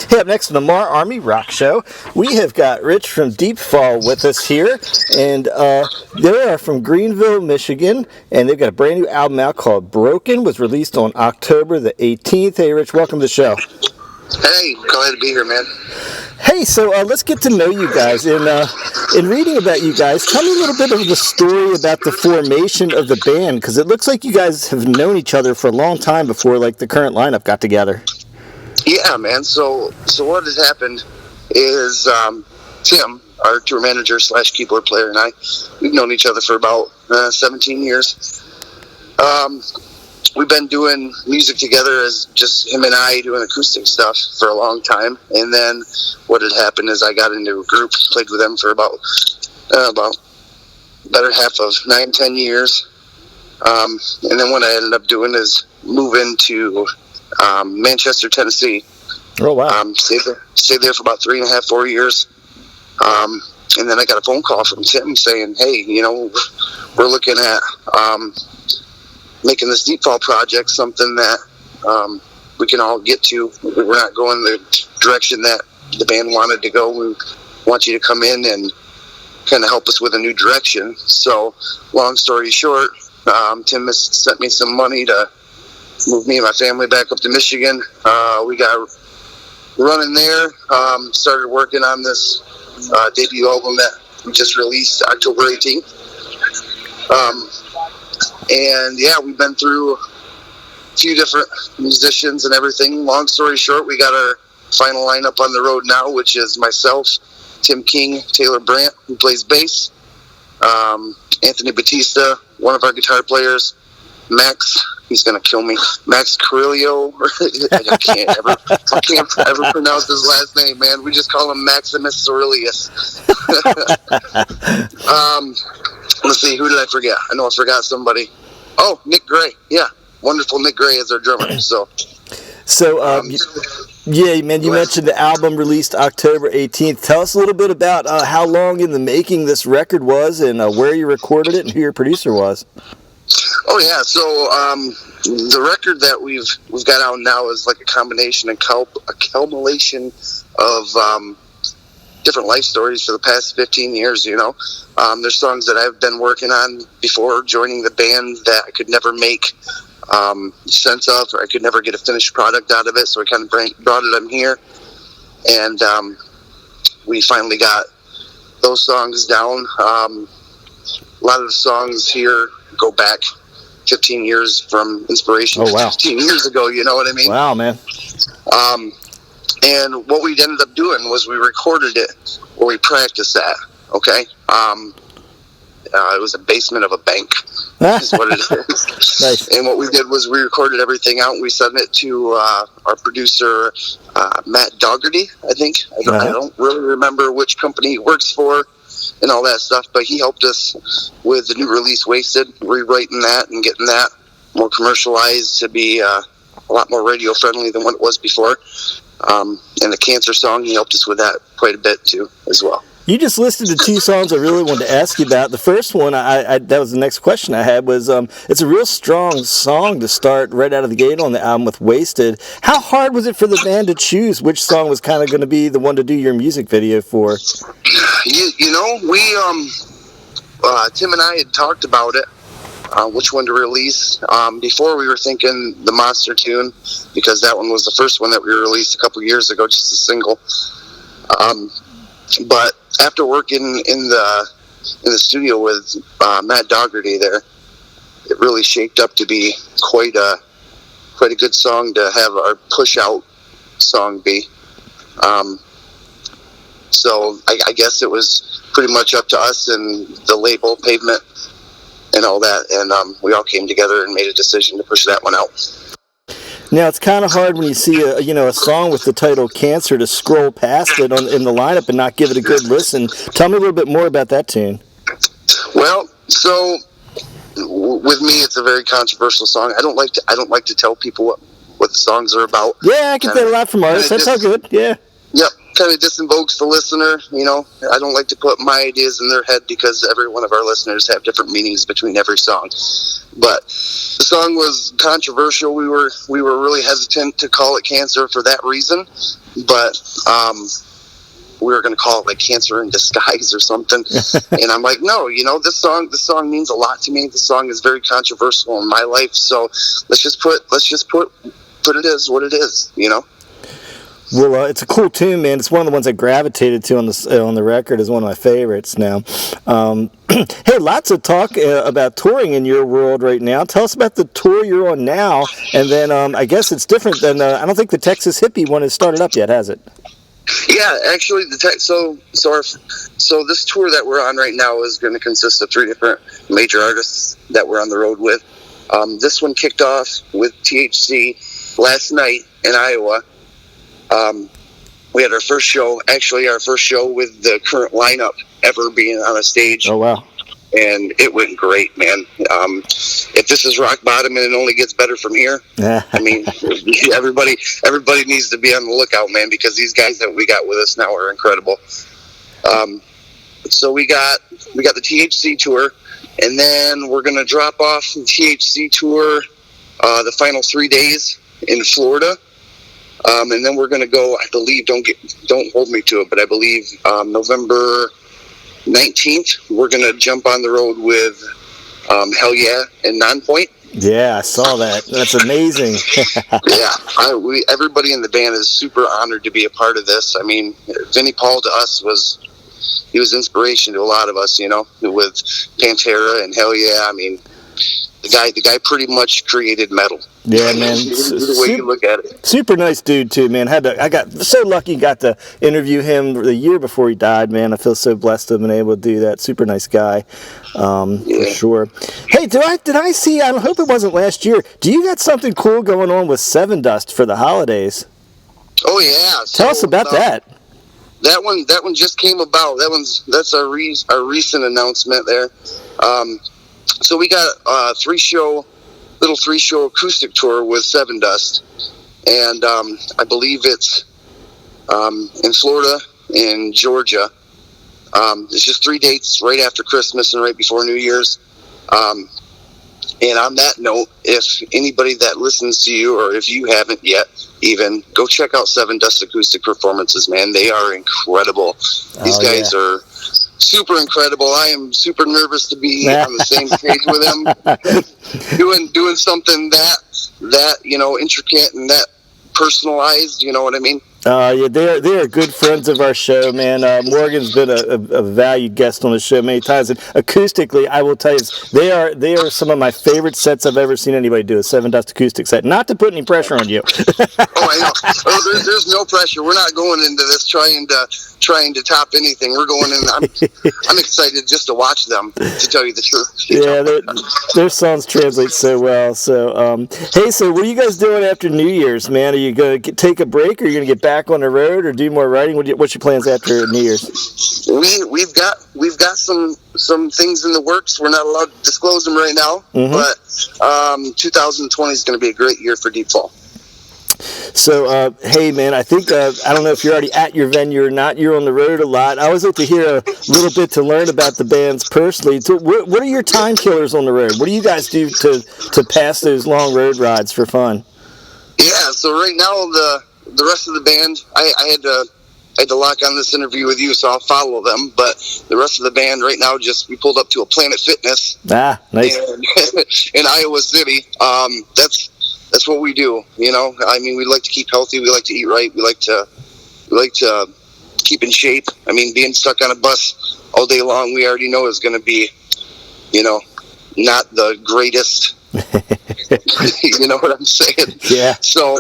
Hey, up next on the MARR Army Rock Show, we have got Rich from Deepfall with us here, and they are from Greenville, Michigan, and they've got a brand new album out called Broken, was released on October the 18th. Hey, Rich, welcome to the show. Hey, glad to be here, man. Hey, so let's get to know you guys. In reading about you guys, tell me a little bit of the story about the formation of the band, because it looks like you guys have known each other for a long time before, like, the current lineup got together. Yeah, man. So what has happened is Tim, our tour manager / keyboard player, and I, we've known each other for about 17 years. We've been doing music together as just him and I doing acoustic stuff for a long time. And then what had happened is I got into a group, played with them for about better half of 9-10 years. And then what I ended up doing is move into Manchester, Tennessee. Oh, wow. Stayed there for about 3.5-4 years. And then I got a phone call from Tim saying, hey, we're looking at making this Deepfall project something that we can all get to. We're not going the direction that the band wanted to go. We want you to come in and kind of help us with a new direction. So, long story short, Tim has sent me some money to move me and my family back up to Michigan. We got running there, started working on this debut album that we just released October 18th. And yeah, we've been through a few different musicians and everything. Long story short, we got our final lineup on the road now, which is myself, Tim King, Taylor Brandt, who plays bass, Anthony Batista, one of our guitar players, Max, he's gonna kill me, Max Carrillo. I can't ever pronounce his last name, man. We just call him Maximus Aurelius. Let's see, who did I forget? I know I forgot somebody. Oh, Nick Gray. Yeah, wonderful Nick Gray is our drummer. So yeah, man, you mentioned the album released October 18th. Tell us a little bit about how long in the making this record was, and where you recorded it, and who your producer was. Oh yeah, so the record that we've got out now is like a combination and accumulation of different life stories for the past 15 years. There's songs that I've been working on before joining the band that I could never make sense of, or I could never get a finished product out of it. So I kind of brought it in here, and we finally got those songs down. A lot of the songs here go back 15 years from inspiration. Oh, wow. 15 years ago, you know what I mean? Wow, man. And what we ended up doing was we recorded it where we practiced at, okay? It was a basement of a bank, is what it is. Nice. And what we did was we recorded everything out, and we sent it to our producer, Matt Dougherty, I think. I don't really remember which company he works for and all that stuff, but he helped us with the new release, Wasted, rewriting that and getting that more commercialized to be a lot more radio friendly than what it was before. And the Cancer song, he helped us with that quite a bit too, as well. You just listed the two songs I really wanted to ask you about. The first one, that was the next question I had, was it's a real strong song to start right out of the gate on the album with Wasted. How hard was it for the band to choose which song was kind of going to be the one to do your music video for? We Tim and I had talked about it, which one to release. Before we were thinking the Monster tune, because that one was the first one that we released a couple years ago, just a single. But after working in the studio with Matt Dougherty there, it really shaped up to be quite a good song to have our push out song be. So I guess it was pretty much up to us and the label, Pavement, and all that, and we all came together and made a decision to push that one out. Now, it's kind of hard when you see a song with the title Cancer to scroll past it in the lineup and not give it a good listen. Tell me a little bit more about that tune. Well, so with me, it's a very controversial song. I don't like to tell people what the songs are about. Yeah, I get that a lot from artists. That's all good. Yeah. Yep. kind of disinvokes the listener. I don't like to put my ideas in their head because every one of our listeners have different meanings between every song. But the song was controversial. We were really hesitant to call it Cancer for that reason, but we were going to call it like Cancer in Disguise or something. And I'm like, no, this song means a lot to me. The song is very controversial in my life, so let's just put it as what it is. Well, it's a cool tune, man. It's one of the ones I gravitated to on the record. Is one of my favorites now. Hey, lots of talk about touring in your world right now. Tell us about the tour you're on now, and then I guess it's different than I don't think the Texas Hippie one has started up yet, has it? Yeah, actually, so this tour that we're on right now is going to consist of 3 different major artists that we're on the road with. This one kicked off with THC last night in Iowa. We had our first show with the current lineup ever being on a stage. Oh, wow. And it went great, man. If this is rock bottom and it only gets better from here, I mean, everybody needs to be on the lookout, man, because these guys that we got with us now are incredible. So we got the THC tour, and then we're going to drop off the THC tour the final 3 days in Florida. And then we're going to go, I believe, don't hold me to it, but I believe November 19th, we're going to jump on the road with Hell Yeah and Nonpoint. Yeah, I saw that. That's amazing. Yeah, everybody in the band is super honored to be a part of this. I mean, Vinnie Paul to us was inspiration to a lot of us, with Pantera and Hell Yeah. I mean, the guy pretty much created metal. Yeah, man. The way you look at it. Super nice dude too, man. I got so lucky, got to interview him the year before he died, man. I feel so blessed to have been able to do that. Super nice guy, for sure. Hey, did I see? I hope it wasn't last year. Do you got something cool going on with Seven Dust for the holidays? Oh yeah. Tell us about that. That one just came about. That's our recent announcement there. So we got a 3-show acoustic tour with Seven Dust, and I believe it's in Florida and Georgia. It's just 3 dates right after Christmas and right before New Year's. And on that note, if anybody that listens to you, or if you haven't yet, even go check out Seven Dust acoustic performances, man. They are incredible. These guys are super incredible. I am super nervous to be on the same stage with them, doing something that intricate and that personalized. You know what I mean? Yeah, they are good friends of our show, man. Morgan's been a valued guest on the show many times, and acoustically, I will tell you, they are some of my favorite sets I've ever seen anybody do. A Seven Dust acoustic set. Not to put any pressure on you. I know. Oh, there's no pressure. We're not going into this trying to top anything. We're going in. I'm excited just to watch them, to tell you the truth. Yeah, their songs translate so well. So, hey, so what are you guys doing after New Year's, man? Are you going to take a break, or are you going to get back on the road, or do more writing? What's your plans after New Year's? We've got some things in the works. We're not allowed to disclose them right now, but 2020 is going to be a great year for Deepfall. So, hey, man, I think, I don't know if you're already at your venue or not. You're on the road a lot. I always like to hear a little bit to learn about the bands personally. So what are your time killers on the road? What do you guys do to pass those long road rides for fun? Yeah, so right now, the rest of the band, I had to lock on this interview with you, so I'll follow them. But the rest of the band right now, we pulled up to a Planet Fitness. Ah, nice. In Iowa City. That's what we do. I mean, we like to keep healthy. We like to eat right. We like to keep in shape. I mean, being stuck on a bus all day long, we already know is going to be, not the greatest. You know what I'm saying? Yeah. So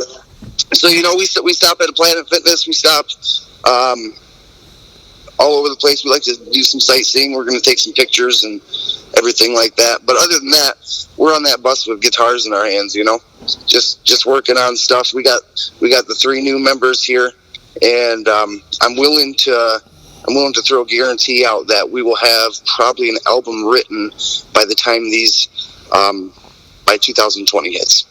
we stop at a Planet Fitness. We stopped all over the place. We like to do some sightseeing. We're going to take some pictures and everything like that. But other than that, we're on that bus with guitars in our hands. Just working on stuff. We got the 3 new members here, and I'm willing to throw a guarantee out that we will have probably an album written by the time by 2020 hits.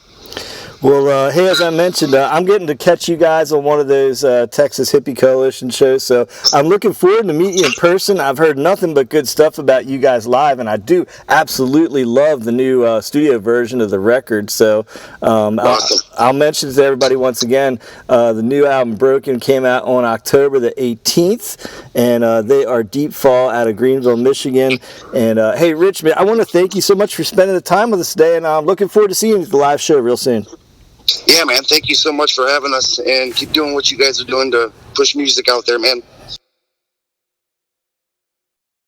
Well, hey, as I mentioned, I'm getting to catch you guys on one of those Texas Hippie Coalition shows, so I'm looking forward to meeting you in person. I've heard nothing but good stuff about you guys live, and I do absolutely love the new studio version of the record. So Awesome. I'll mention to everybody once again, the new album Broken came out on October the 18th, and they are Deepfall out of Greenville, Michigan. And hey, Rich, man, I want to thank you so much for spending the time with us today, and I'm looking forward to seeing you at the live show real soon. Yeah, man. Thank you so much for having us, and keep doing what you guys are doing to push music out there, man.